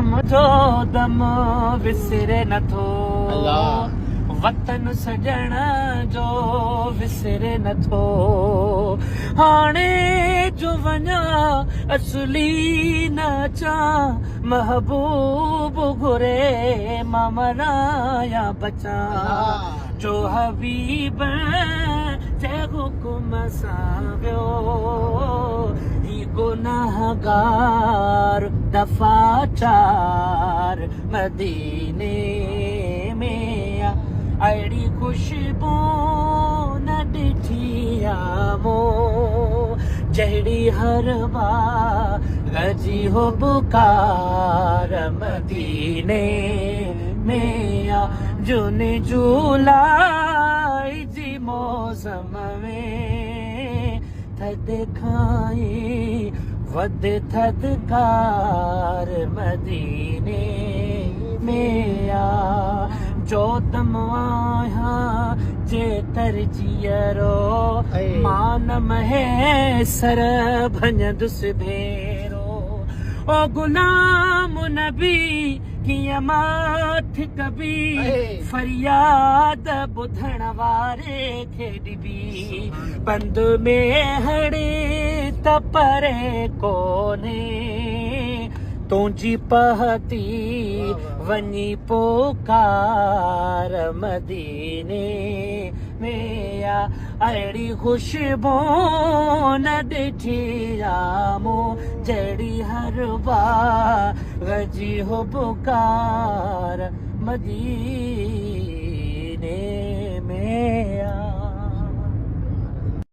दम जो दम विसरे नथो वतन सजण जो विसरे नथो हाणे जो वञा असली न अचा महबूब घुरे मां मरां या बचा जो हबीब जे हुकुम सां वियो ही गुनाहगार दफ़ा चार मदीने में अहिड़ी खुशबू न ॾिठी आमो जहिड़ी हर बार जी हो बुकार मदीने में जून जुलाई जी मौसम में थद खाई वध थदकार मदीने में जो तम आहियां जे तरजीअरो मान महे सर भञदुसि भेरो ओ गुलाम नबी कीअं माठ कबी फरियाद ॿुधण वारे खे ॾिबी बंद में हड़ी त परे कोन्हे तुंहिंजी पहती वञी पोकार मदीने में अहिड़ी खुशबू न ॾिठी आमो जहिड़ी हर बार जी हो पुकार मदीने में